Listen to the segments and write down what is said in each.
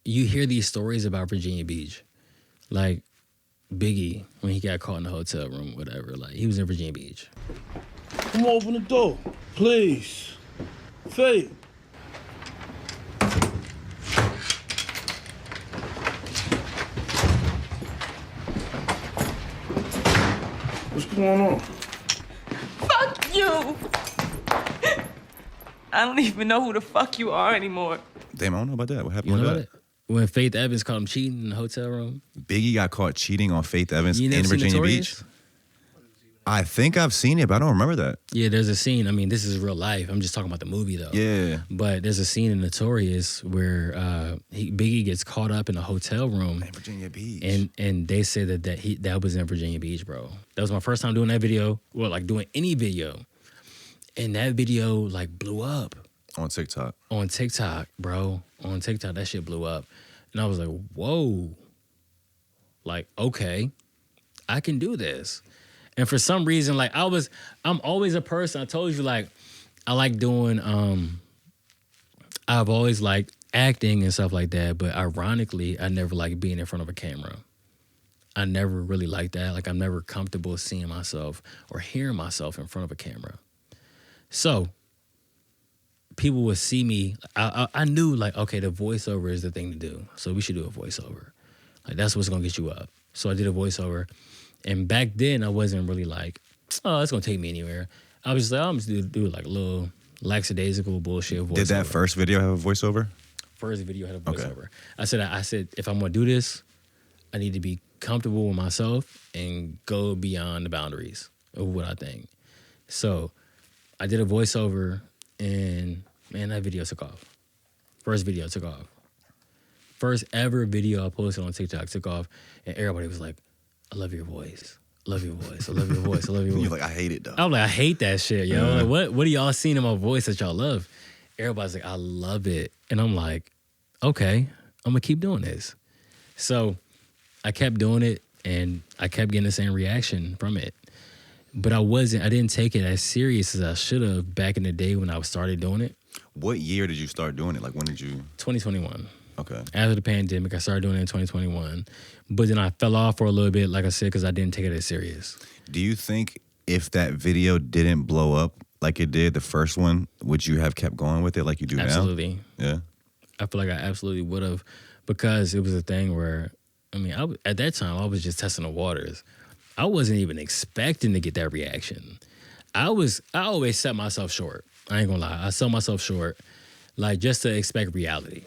you hear these stories about Virginia Beach. Like Biggie, when he got caught in the hotel room, whatever. Like, he was in Virginia Beach. Come open the door, please. Faith. What's going on? Fuck you! I don't even know who the fuck you are anymore. Damn, I don't know about that. What happened You know with that? that? When Faith Evans caught him cheating in the hotel room. Biggie got caught cheating on Faith Evans You never in seen Virginia Notorious? Beach. I think I've seen it, but I don't remember that. Yeah, there's a scene. I mean, this is real life. I'm just talking about the movie, though. Yeah. But there's a scene in Notorious where Biggie gets caught up in a hotel room. In Virginia Beach. And they said that was in Virginia Beach, bro. That was my first time doing that video. Well, like doing any video. And that video like blew up. On TikTok. On TikTok, bro. On TikTok, that shit blew up. And I was like, whoa. Like, okay, I can do this. And for some reason, like I'm always a person, I told you, like, I like doing, I've always liked acting and stuff like that, but ironically, I never liked being in front of a camera. I never really liked that. Like, I'm never comfortable seeing myself or hearing myself in front of a camera. So people would see me. I knew, like, okay, the voiceover is the thing to do. So we should do a voiceover. Like, that's what's going to get you up. So I did a voiceover. And back then, I wasn't really like, oh, it's going to take me anywhere. I was just like, I'm just do like a little lackadaisical bullshit voiceover. Did that first video have a voiceover? First video had a voiceover. Okay. I said, if I'm going to do this, I need to be comfortable with myself and go beyond the boundaries of what I think. So I did a voiceover, and man, that video took off. First video took off. First ever video I posted on TikTok took off, and everybody was like, I love your voice. I love your voice. I love your voice. I love your voice. You're like, I hate it, though. I'm like, I hate that shit, yo. Like, what do y'all seen in my voice that y'all love? Everybody's like, I love it. And I'm like, okay, I'm going to keep doing this. So I kept doing it, and I kept getting the same reaction from it. But I didn't take it as serious as I should have back in the day when I started doing it. What year did you start doing it? Like, when did you? 2021. Okay. After the pandemic, I started doing it in 2021. But then I fell off for a little bit, like I said, because I didn't take it as serious. Do you think if that video didn't blow up like it did, the first one, would you have kept going with it like you do Absolutely. now? Yeah. I feel like I absolutely would have, because it was a thing where, I mean, at that time, I was just testing the waters. I wasn't even expecting to get that reaction. I always set myself short. I ain't gonna lie. I sell myself short, like, just to expect reality.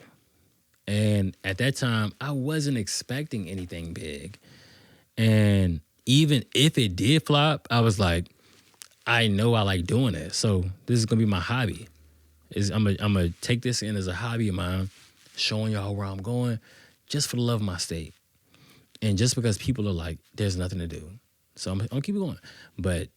And at that time, I wasn't expecting anything big. And even if it did flop, I was like, I know I like doing it. So this is going to be my hobby. I'm going to take this in as a hobby of mine, showing y'all where I'm going, just for the love of my state. And just because people are like, there's nothing to do. So I'm going to keep it going. But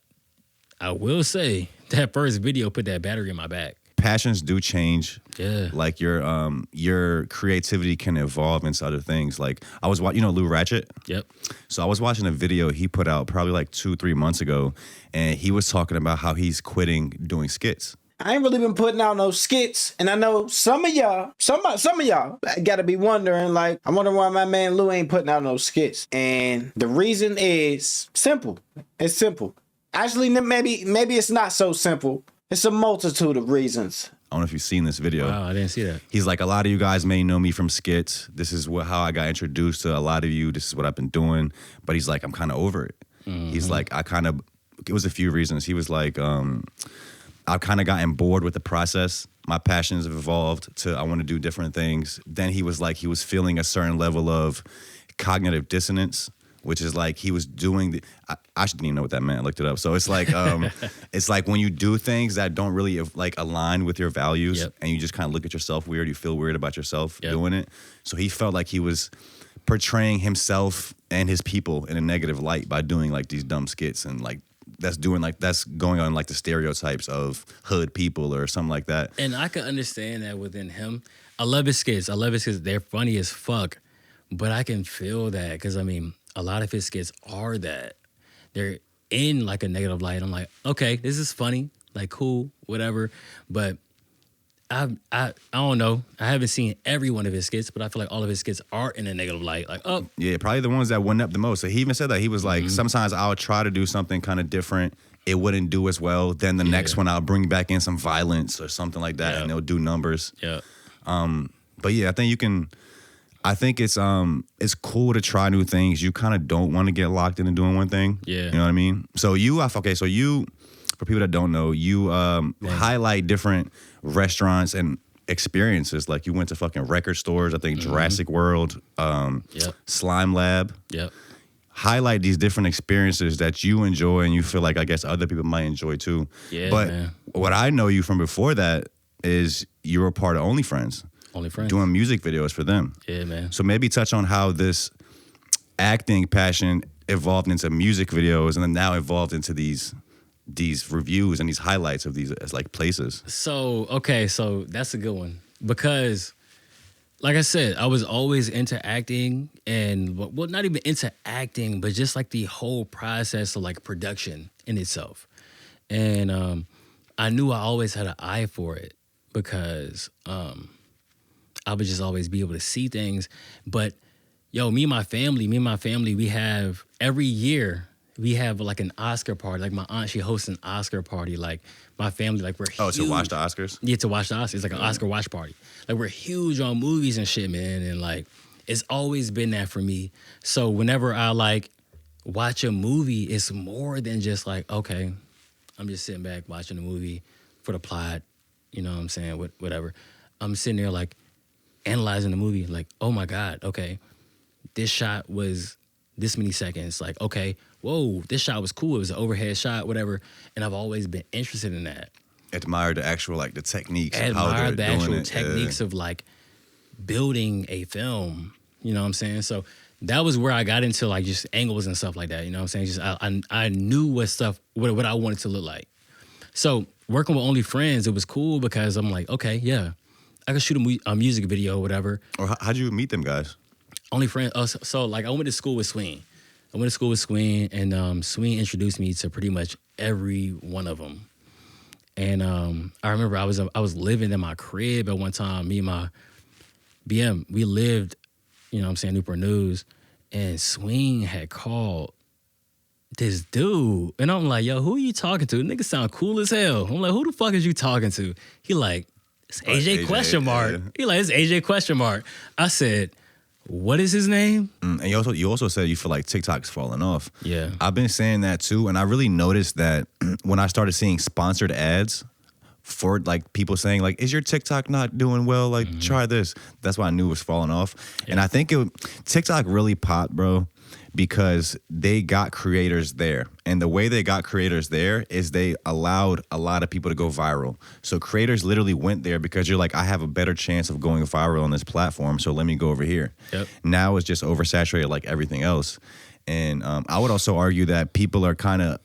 I will say that first video put that battery in my back. Passions do change. Yeah. Like your creativity can evolve into other things. Like I was watching, Lou Ratchett? Yep. So I was watching a video he put out probably like 2-3 months ago, and he was talking about how he's quitting doing skits. I ain't really been putting out no skits, and I know some of y'all gotta be wondering, like, I wonder why my man Lou ain't putting out no skits. And the reason is simple. It's simple. Actually, maybe it's not so simple. It's a multitude of reasons. I don't know if you've seen this video. Wow, I didn't see that. He's like, a lot of you guys may know me from skits. This is how I got introduced to a lot of you. This is what I've been doing. But he's like, I'm kind of over it. Mm-hmm. He's like, it was a few reasons. He was like, I've kind of gotten bored with the process. My passions have evolved to I want to do different things. Then he was like, he was feeling a certain level of cognitive dissonance, which is like he was doing I didn't even know what that meant. I looked it up. So it's like it's like when you do things that don't really like align with your values, yep. and you just kind of look at yourself weird. You feel weird about yourself doing it. So he felt like he was portraying himself and his people in a negative light by doing like these dumb skits, and like that's going on like the stereotypes of hood people or something like that. And I can understand that within him. I love his skits. They're funny as fuck. But I can feel that because, I mean, a lot of his skits are that. They're in like a negative light. I'm like, okay, this is funny, like cool, whatever. But I don't know. I haven't seen every one of his skits, but I feel like all of his skits are in a negative light. Like, oh, Yeah, probably the ones that went up the most. So he even said that. He was like, sometimes I'll try to do something kind of different. It wouldn't do as well. Then the next one, I'll bring back in some violence or something like that, and they'll do numbers. yeah, But yeah, I think you can. I think it's cool to try new things. You kind of don't want to get locked into doing one thing. Yeah. You know what I mean? So you, for people that don't know, you highlight different restaurants and experiences. Like you went to fucking record stores. I think Jurassic World, Slime Lab. Yep. Highlight these different experiences that you enjoy and you feel like I guess other people might enjoy too. Yeah, but man. what I know you from before that is you were part of OnlyFriends. OnlyFriends. Doing music videos for them. Yeah, man. So maybe touch on how this acting passion evolved into music videos and then now evolved into these reviews and these highlights of these as like places. So that's a good one because, like I said, I was always into acting and well, not even into acting, but just like the whole process of like production in itself. And I knew I always had an eye for it because I would just always be able to see things. But yo, me and my family, we have every year we have like an Oscar party. Like my aunt, she hosts an Oscar party. Like my family, like we're huge. To watch the Oscars? Yeah, to watch the Oscars. It's like an Oscar watch party. Like we're huge on movies and shit, man. And like it's always been that for me. So whenever I like watch a movie, it's more than just like, okay, I'm just sitting back watching a movie for the plot. You know what I'm saying? Whatever. I'm sitting there like analyzing the movie. Like, oh my God, okay, this shot was this many seconds. Like, okay, whoa, this shot was cool. It was an overhead shot, whatever. And I've always been interested in that. Admire the actual like the techniques. Admire the actual it. techniques of like building a film. You know what I'm saying? So that was where I got into like just angles and stuff like that. You know what I'm saying? Just I knew what I wanted to look like. So working with OnlyFriends, it was cool because I'm like, okay, yeah, I could shoot a music video or whatever. Or how'd you meet them guys? OnlyFriends. So like I went to school with Sween. And Sween introduced me to pretty much every one of them. And I remember I was living in my crib at one time. Me and my BM, we lived, you know what I'm saying, Newport News. And Sween had called this dude. And I'm like, yo, who are you talking to? Nigga sound cool as hell. I'm like, who the fuck is you talking to? He like, it's AJ question mark. Yeah. He like, it's AJ question mark. I said, what is his name? And you also said you feel like TikTok's falling off. Yeah. I've been saying that too, and I really noticed that when I started seeing sponsored ads for like people saying like, is your TikTok not doing well? Like, try this. That's why I knew it was falling off. Yeah. And I think TikTok really popped, bro, because they got creators there. And the way they got creators there is they allowed a lot of people to go viral. So creators literally went there because you're like, I have a better chance of going viral on this platform, so let me go over here. Yep. Now it's just oversaturated like everything else. And I would also argue that people are kind of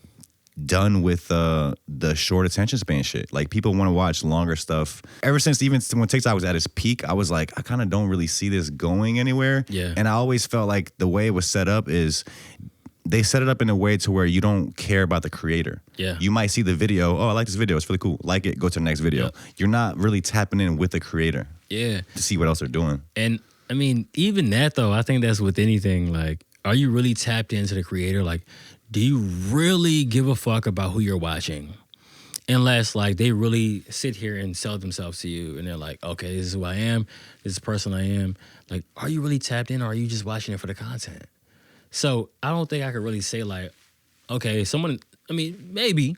done with the short attention span shit. Like people want to watch longer stuff. Ever since even when TikTok was at its peak, I was like, I kind of don't really see this going anywhere. Yeah. And I always felt like the way it was set up is they set it up in a way to where you don't care about the creator. Yeah. You might see the video. Oh, I like this video. It's really cool. Like it. Go to the next video. Yep. You're not really tapping in with the creator. Yeah. To see what else they're doing. And I mean, even that though, I think that's with anything. Like, are you really tapped into the creator? Like, do you really give a fuck about who you're watching? Unless like they really sit here and sell themselves to you and they're like, okay, this is who I am. This is the person I am. Like, are you really tapped in or are you just watching it for the content? So I don't think I could really say like, okay, maybe,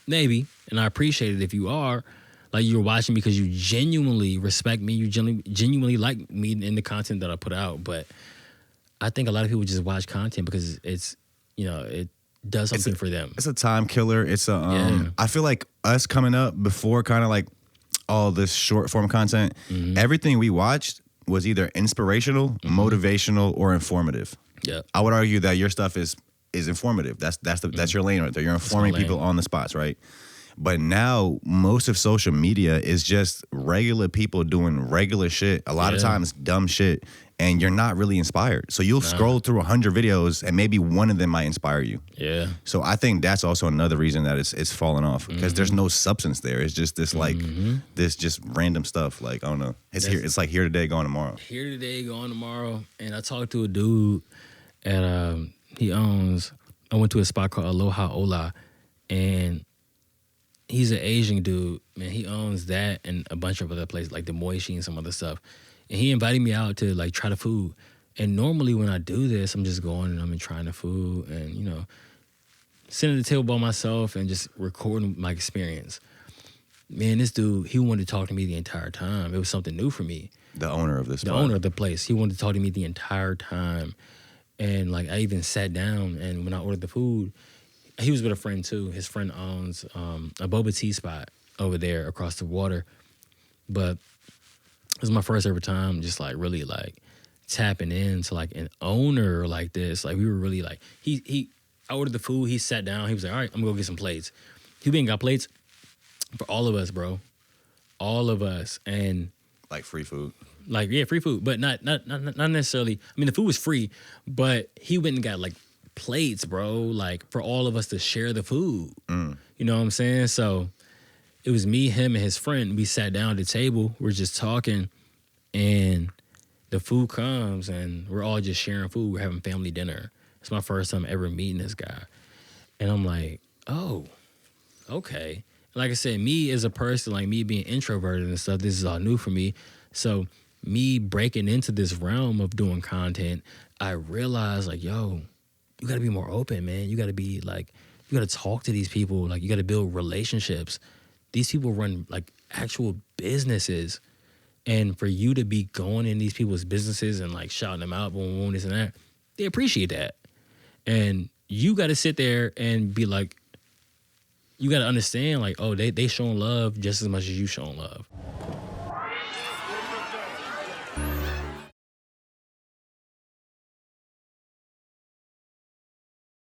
and I appreciate it if you are, like you're watching because you genuinely respect me, you genuinely like me in the content that I put out. But I think a lot of people just watch content because it's, you know, it does something for them. It's a time killer. It's a I feel like us coming up before kind of like all this short form content, everything we watched was either inspirational, motivational, or informative. Yeah. I would argue that your stuff is informative. That's your lane right there. You're informing people on the spots, right? But now most of social media is just regular people doing regular shit. A lot of times dumb shit. and you're not really inspired. So you'll scroll through 100 videos and maybe one of them might inspire you. Yeah. So I think that's also another reason that it's falling off because there's no substance there. It's just this like this just random stuff. Like I don't know. It's like here today, gone tomorrow. Here today, gone tomorrow. And I talked to a dude at I went to a spot called Aloha Ola, and he's an Asian dude. Man, he owns that and a bunch of other places like the Moishi and some other stuff. And he invited me out to like try the food. And normally when I do this, I'm just going and I'm trying the food and, you know, sitting at the table by myself and just recording my experience. Man, this dude, he wanted to talk to me the entire time. It was something new for me. The owner of this The owner of the place. He wanted to talk to me the entire time. And like I even sat down and when I ordered the food, he was with a friend too. His friend owns a boba tea spot over there across the water. But it was my first ever time just like really like tapping into like an owner like this. Like we were really like, I ordered the food, he sat down, he was like, all right, I'm gonna go get some plates. He went and got plates for all of us, bro. All of us. And like free food. like, yeah, free food, but not necessarily. I mean, the food was free, but he went and got like plates, bro, like for all of us to share the food. You know what I'm saying? So it was me, him, and his friend. We sat down at the table. We're just talking, and the food comes, and we're all just sharing food. We're having family dinner. It's my first time ever meeting this guy. And I'm like, oh, okay. Like I said, me as a person, like me being introverted and stuff, this is all new for me. So me breaking into this realm of doing content, I realized like, yo, you got to be more open, man. You got to be like, you got to talk to these people. Like, you got to build relationships. These people run like actual businesses. And for you to be going in these people's businesses and like shouting them out, boom, boom, this and that, they appreciate that. And you got to sit there and be like, you got to understand like, oh, they showing love just as much as you showing love.